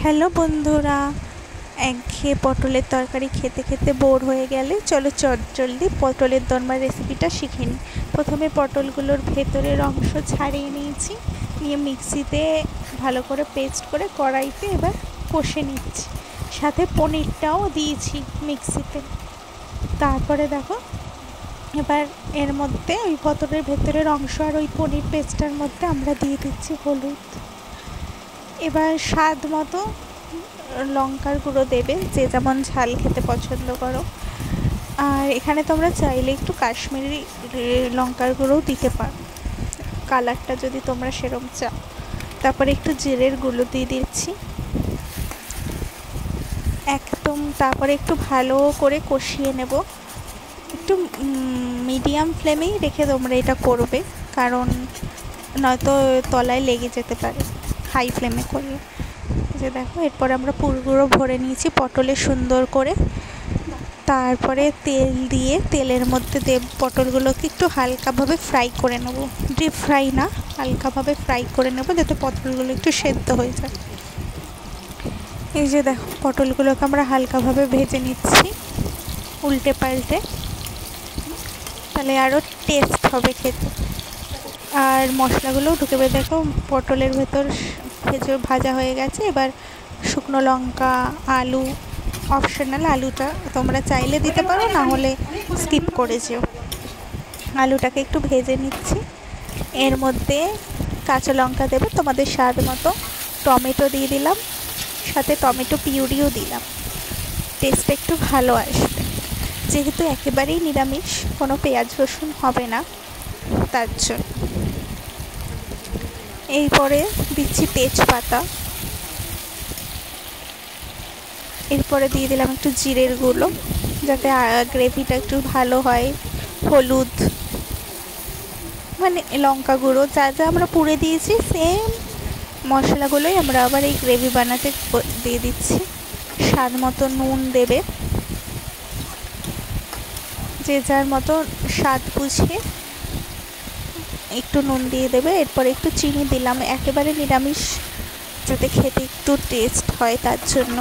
Hello বন্ধুরা, একঘেয়ে পটলের তরকারি খেতে খেতে বোর হয়ে গেলে চলো চটজলদি পটলের দোরমার রেসিপিটা শিখে নিই। প্রথমে পটলগুলোর ভেতরের অংশ ছাড়িয়ে নিয়েছি, নিয়ে মিক্সিতে ভালো করে পেস্ট করে কড়াইতে এবার কষে নিচ্ছি। সাথে পনিরটাও দিয়েছি মিক্সিতে। তারপরে দেখো এবার এর মধ্যে ওই পটলের ভেতরের অংশ আর ওই পনির পেস্টটার মধ্যে আমরা দিয়ে দিচ্ছি হলুদ। এবার স্বাদ মতো লঙ্কার গুঁড়ো দেবে, যে যেমন ঝাল খেতে পছন্দ করো। আর এখানে তোমরা চাইলে একটু কাশ্মীরি লঙ্কার গুঁড়োও দিতে পারো, কালারটা যদি তোমরা সেরকম চাও। তারপরে একটু জিরের গুঁড়ো দিয়ে দিচ্ছি একদম। তারপরে একটু ভালো করে কষিয়ে নেব, একটু মিডিয়াম ফ্লেমেই রেখে তোমরা এটা করবে, কারণ নয়তো তলায় লেগে যেতে পারে হাই ফ্লেমে করলে। যে দেখো এরপর আমরা পুরগুলো ভরে নিয়েছি পটলে সুন্দর করে। তারপরে তেল দিয়ে তেলের মধ্যে পটলগুলোকে একটু হালকাভাবে ফ্রাই করে নেব, ডিপ ফ্রাই না, হালকাভাবে ফ্রাই করে নেব যাতে পটলগুলো একটু সেদ্ধ হয়ে যায়। এই যে দেখো পটলগুলোকে আমরা হালকাভাবে ভেজে নিচ্ছি উল্টে পাল্টে, তাহলে আরও টেস্ট হবে খেতে। আর মশলাগুলোও ঢুকেবে। দেখো পটলের ভেতর ভাজা হয়ে গেছে। এবার শুকনো লঙ্কা, আলু অপশনাল, আলুটা তোমরা চাইলে দিতে পারো, না হলে স্কিপ করে যেও। আলুটাকে একটু ভেজে নিচ্ছি, এর মধ্যে কাঁচা লঙ্কা দেবে তোমাদের স্বাদ মতো, টমেটো দিয়ে দিলাম, সাথে টমেটো পিউরিও দিলাম, টেস্টটা একটু ভালো আসবে। যেহেতু একেবারেই নিরামিষ, কোনো পেঁয়াজ রসুন হবে না, তার জন্য। এরপরে দিচ্ছি তেজপাতা, এরপরে দিয়ে দিলাম একটু জিরের গুঁড়ো যাতে গ্রেভিটা একটু ভালো হয়, হলুদ, মানে লঙ্কা গুঁড়ো, যা যা আমরা পুড়ে দিয়েছি সেম মশলাগুলোই আমরা আবার এই গ্রেভি বানাতে দিয়ে দিচ্ছি। স্বাদ মতো নুন দেবে, যে যার মতো স্বাদ বুঝিয়ে একটু নুন দিয়ে দেবে। এরপর একটু চিনি দিলাম, একেবারে নিরামিষ যাতে খেতে একটু টেস্ট হয় তার জন্য।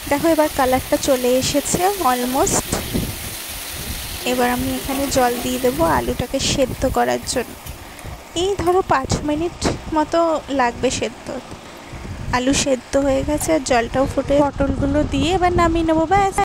দেখো এবার কালারটা চলে এসেছে অলমোস্ট। এবার আমি এখানে জল দিয়ে দেবো আলুটাকে সেদ্ধ করার জন্য। এই ধরো 5 মিনিট মতো লাগবে সেদ্ধ। আলু সেদ্ধ হয়ে গেছে আর জলটাও ফুটে, পটলগুলো দিয়ে এবার নামিয়ে নেবো, ব্যাস।